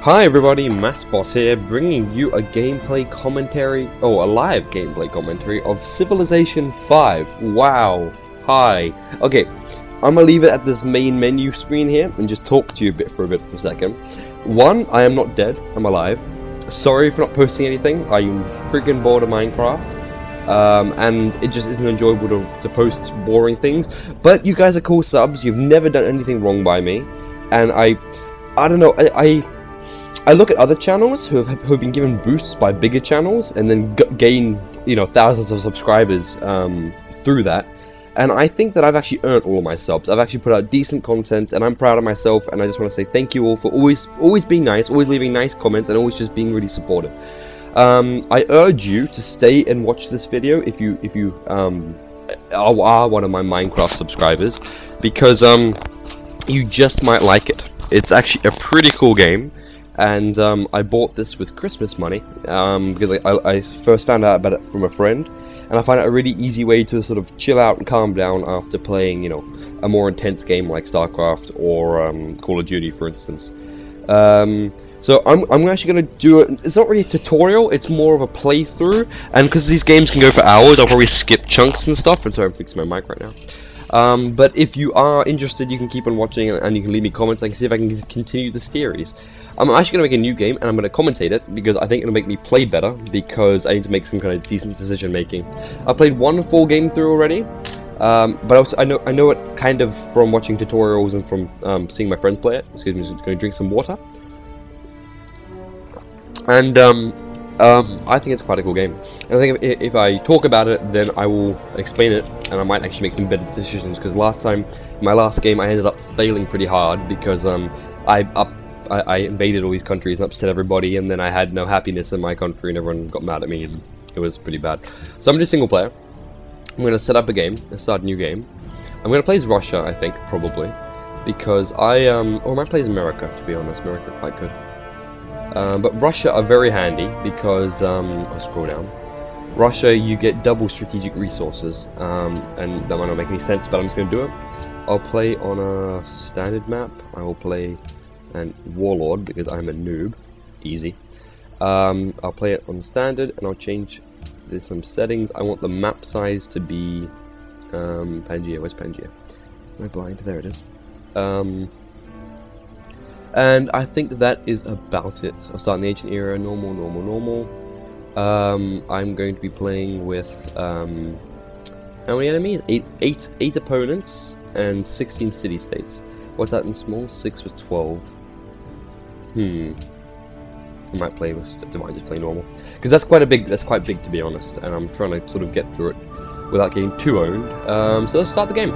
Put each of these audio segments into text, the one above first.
Hi everybody, MastBoss here, bringing you a gameplay commentary, a live gameplay commentary of Civilization 5. Wow. Hi. Okay, I'm gonna leave it at this main menu screen here and just talk to you for a second. One, I am not dead, I'm alive. Sorry for not posting anything, I'm freaking bored of Minecraft. And it just isn't enjoyable to post boring things. But you guys are cool subs, you've never done anything wrong by me. And I don't know, I look at other channels who've been given boosts by bigger channels and then gain, thousands of subscribers through that. And I think that I've actually earned all of my subs. I've actually put out decent content, and I'm proud of myself. And I just want to say thank you all for always being nice, always leaving nice comments, and always just being really supportive. I urge you to stay and watch this video if you are one of my Minecraft subscribers, because you just might like it. It's actually a pretty cool game. And I bought this with Christmas money because I first found out about it from a friend, and I find it a really easy way to sort of chill out and calm down after playing, a more intense game like StarCraft or Call of Duty, for instance. So I'm actually going to do it. It's not really a tutorial; it's more of a playthrough. And because these games can go for hours, I'll probably skip chunks and stuff. And so I'm fixing my mic right now. But if you are interested, you can keep on watching and you can leave me comments. I can see if I can continue the series. I'm actually going to make a new game, and I'm going to commentate it, because I think it'll make me play better, because I need to make some kind of decent decision making. I played one full game through already, but also I know it kind of from watching tutorials and from seeing my friends play it. Excuse me, I'm just going to drink some water. And I think it's quite a cool game. And I think if I talk about it, then I will explain it, and I might actually make some better decisions, because my last game, I ended up failing pretty hard, because I invaded all these countries and upset everybody, and then I had no happiness in my country and everyone got mad at me, and it was pretty bad. So I'm going to do single player. I'm going to set up a game, start a new game. I'm going to play as Russia, I think, probably, because I might play as America, to be honest. America are quite good. But Russia are very handy, because, I'll scroll down. Russia, you get double strategic resources, and that might not make any sense, but I'm just going to do it. I'll play on a standard map. I will play and Warlord, because I'm a noob. Easy. I'll play it on standard, and I'll change some settings. I want the map size to be Pangaea. Where's Pangaea? Am I blind? There it is. And I think that is about it. I'll start in the ancient era. Normal. I'm going to be playing with how many enemies? Eight opponents and 16 city-states. What's that in small? 6 with 12. I might play with. I might just play normal, because that's quite big to be honest. And I'm trying to sort of get through it without getting too owned. So let's start the game.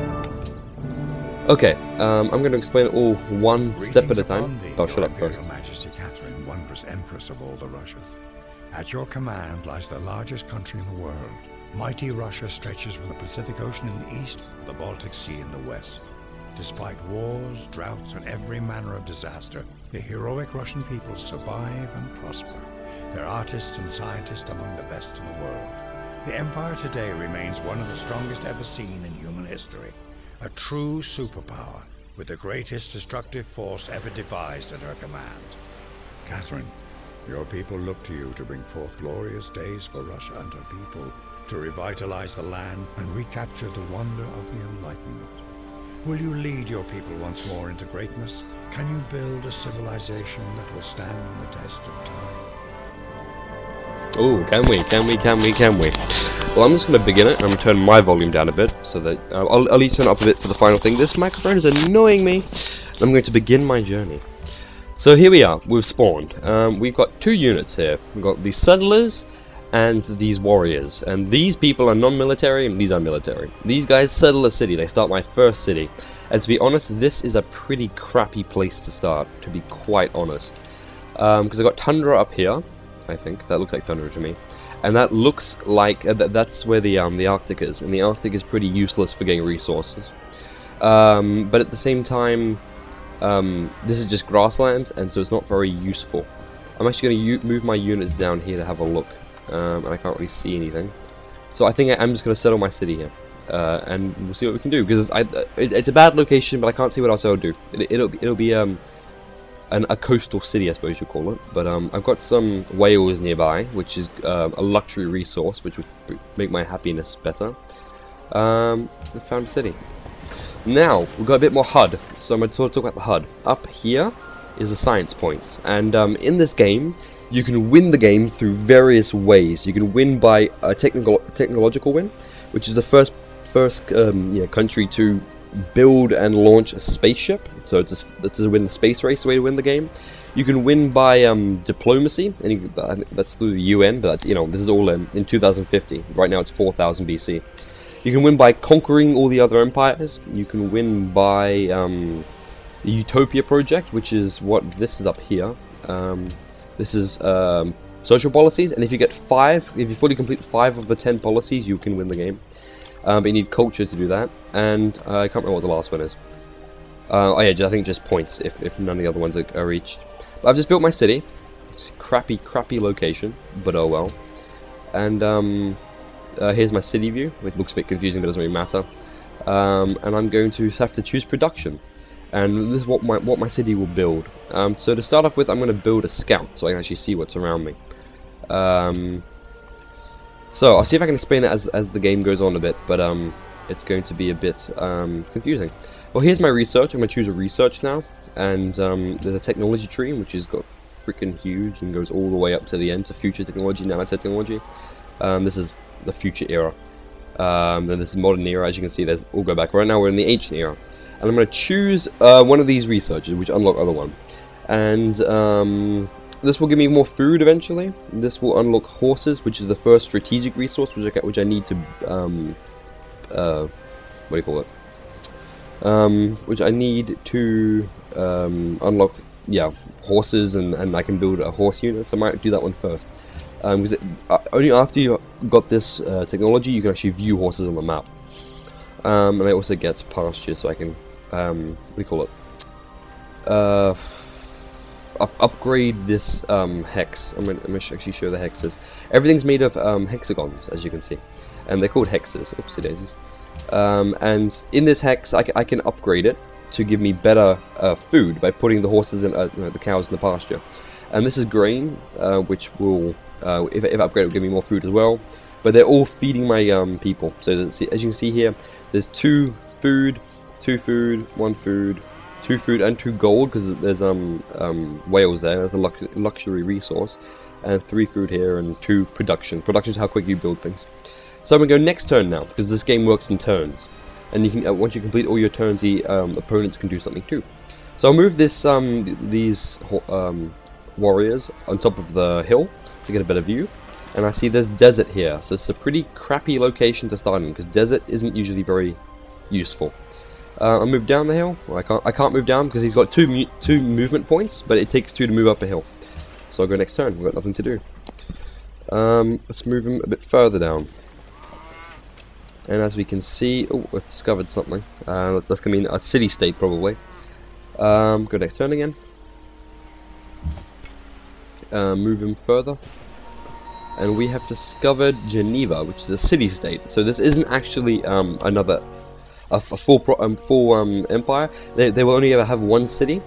Okay. I'm going to explain it all one step at a time. Oh, shut up first. Majesty Catherine, wondrous Empress of all the Russias. At your command lies the largest country in the world. Mighty Russia stretches from the Pacific Ocean in the east to the Baltic Sea in the west. Despite wars, droughts, and every manner of disaster, the heroic Russian people survive and prosper. They're artists and scientists among the best in the world. The empire today remains one of the strongest ever seen in human history. A true superpower, with the greatest destructive force ever devised at her command. Catherine, your people look to you to bring forth glorious days for Russia and her people, to revitalize the land and recapture the wonder of the Enlightenment. Will you lead your people once more into greatness? Can you build a civilization that will stand the test of time? Oh, can we? Well, I'm just going to begin it. I'm going to turn my volume down a bit, so that I'll need to turn it up a bit for the final thing. This microphone is annoying me. I'm going to begin my journey. So here we are. We've spawned. We've got two units here. We've got these settlers and these warriors, and these people are non-military and these are military. These guys settle a city. They start my first city, and to be honest, this is a pretty crappy place to start, to be quite honest, because I've got tundra up here. I think that looks like tundra to me, and that looks like that's where the Arctic is, and the Arctic is pretty useless for getting resources, but at the same time, this is just grasslands, and so it's not very useful. I'm actually going to move my units down here to have a look. And I can't really see anything, so I think I'm just going to settle my city here, and we'll see what we can do, because it's a bad location, but I can't see what else I'll do. It'll be a coastal city, I suppose you call it. But I've got some whales nearby, which is a luxury resource, which would make my happiness better. I found a city. Now we've got a bit more HUD, so I'm going to talk about the HUD. Up here is the science points, and in this game you can win the game through various ways. You can win by a technological win, which is the first country to build and launch a spaceship. So it's to win the space race, way to win the game. You can win by diplomacy, and that's through the UN. But this is all in 2050. Right now it's 4000 BC. You can win by conquering all the other empires. You can win by the Utopia project, which is what this is up here. This is social policies, and if you fully complete 5 of the 10 policies, you can win the game. But you need culture to do that, and I can't remember what the last one is. Oh yeah, I think just points if none of the other ones are reached. But I've just built my city. It's a crappy location, but oh well. And here's my city view. It looks a bit confusing, but it doesn't really matter. And I'm going to have to choose production, and this is what my city will build. So to start off with, I'm going to build a scout so I can actually see what's around me. So I'll see if I can explain it as the game goes on a bit, but it's going to be a bit confusing. Well, here's my research. I'm going to choose a research now, and there's a technology tree which is got freaking huge and goes all the way up to the end to future technology, nanotechnology. This is the future era. Then this is modern era. As you can see, there's all go back. Right now we're in the ancient era, and I'm going to choose one of these researches, which unlock other one, and this will give me more food eventually. This will unlock horses, which is the first strategic resource, which I need to what do you call it? Which I need to unlock. Yeah, horses, and I can build a horse unit. So I might do that one first. Because only after you got this technology, you can actually view horses on the map. And I also get pasture, so I can, what do you call it? Upgrade this hex. I'm gonna actually show the hexes. Everything's made of hexagons, as you can see, and they're called hexes. Oopsie daisies. And in this hex, I can upgrade it to give me better food by putting the horses in, the cows in the pasture. And this is grain, which will, if upgraded, will give me more food as well. But they're all feeding my people. So as you can see here, there's 2 food, 1 food, 2 food, and 2 gold, because there's whales there. That's a luxury resource, and 3 food here, and 2 production. Production is how quick you build things. So I'm gonna go next turn now, because this game works in turns, and you can once you complete all your turns, the opponents can do something too. So I'll move this these warriors on top of the hill to get a better view, and I see there's desert here, so it's a pretty crappy location to start in, because desert isn't usually very useful. I'll move down the hill. Well, I can't move down because he's got two movement points, but it takes 2 to move up a hill. So I'll go next turn. We've got nothing to do. Let's move him a bit further down. And as we can see, oh, we've discovered something. That's going to be a city-state probably. Go next turn again. Move him further. And we have discovered Geneva, which is a city-state. So this isn't actually a full empire. They will only ever have 1 city,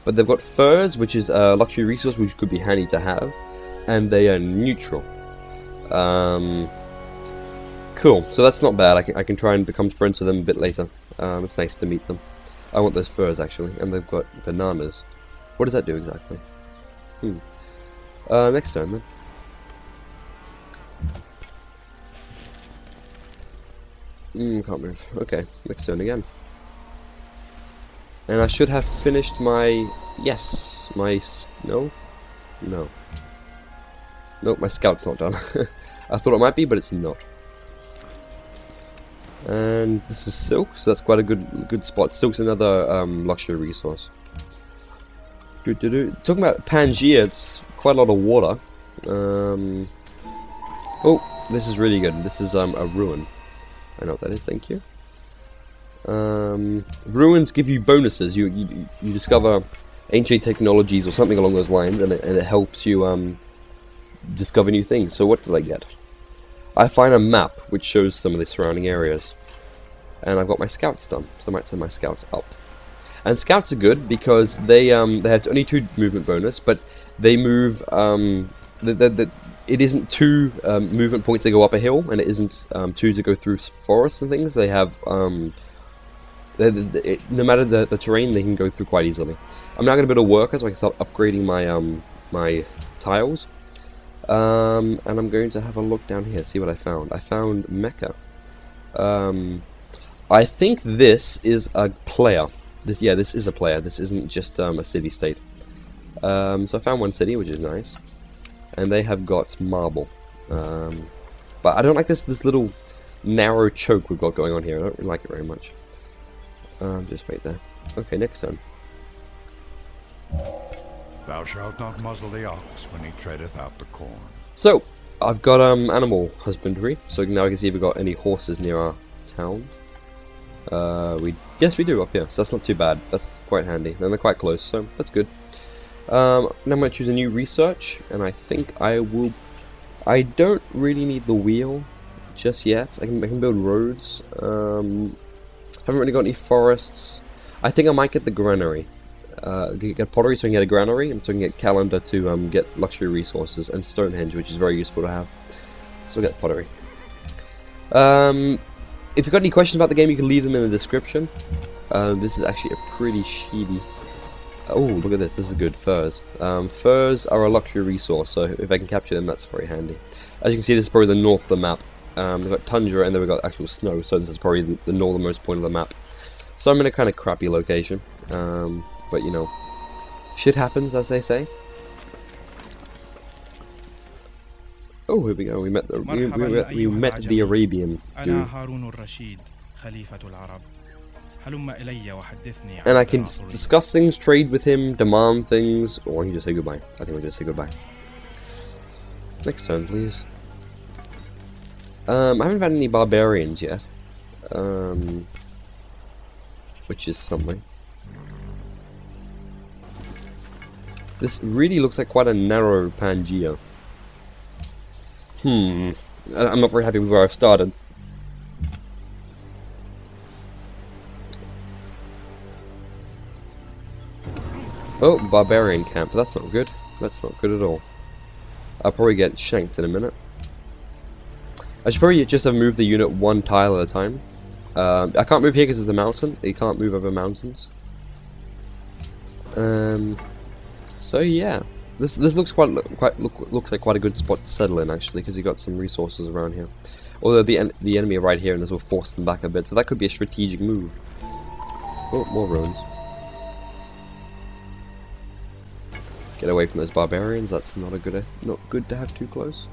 but they've got furs, which is a luxury resource which could be handy to have, and they are neutral. Cool. So that's not bad. I can try and become friends with them a bit later. It's nice to meet them. I want those furs actually, and they've got bananas. What does that do exactly? Next turn then. Can't move. Okay, next turn again. And I should have finished my... Yes! No? No. Nope, my scout's not done. I thought it might be, but it's not. And this is silk, so that's quite a good spot. Silk's another luxury resource. Talking about Pangaea, it's quite a lot of water. Oh, this is really good. This is a ruin. I know what that is, thank you. Ruins give you bonuses. You discover ancient technologies or something along those lines, and it helps you discover new things. So what did I get? I find a map which shows some of the surrounding areas, and I've got my scouts done, so I might send my scouts up. And scouts are good because they have only 2 movement bonus, but they move it isn't 2 movement points to go up a hill, and it isn't 2 to go through forests and things. They have no matter the terrain, they can go through quite easily. I'm now going to build a worker so I can start upgrading my my tiles. And I'm going to have a look down here, see what I found. I found Mecca. I think this is a player. Yeah, this is a player. This isn't just a city-state. So I found one city, which is nice. And they have got marble. But I don't like this little narrow choke we've got going on here. I don't really like it very much. Just wait there. Okay, next turn. Thou shalt not muzzle the ox when he treadeth out the corn. So, I've got animal husbandry. So now I can see if we've got any horses near our town. Yes, we do up here. So that's not too bad. That's quite handy. And they're quite close, so that's good. Now I'm going to choose a new research, and I think I will. I don't really need the wheel just yet. I can build roads. Haven't really got any forests. I think I might get the granary. Get pottery so I can get a granary, and so I can get calendar to get luxury resources, and Stonehenge, which is very useful to have. So we'll get pottery. If you've got any questions about the game, you can leave them in the description. This is actually a pretty shitty. Oh, look at this. This is good. Furs. Furs are a luxury resource, so if I can capture them, that's very handy. As you can see, this is probably the north of the map. We've got tundra, and then we've got actual snow, so this is probably the northernmost point of the map. So I'm in a kind of crappy location. But you know, shit happens, as they say. Oh, here we go. We met the Arabian dude. And I can discuss things, trade with him, demand things, or he just say goodbye. I think we'll just say goodbye. Next turn, please. I haven't found any barbarians yet, which is something. This really looks like quite a narrow Pangea. I'm not very happy with where I've started. Oh, barbarian camp. That's not good. That's not good at all. I'll probably get shanked in a minute. I should probably just have moved the unit 1 tile at a time. I can't move here because it's a mountain. You can't move over mountains. So yeah, this looks looks like quite a good spot to settle in actually, because you got some resources around here. Although the enemy are right here, and this will force them back a bit, so that could be a strategic move. Oh, more ruins. Get away from those barbarians. That's not good to have too close.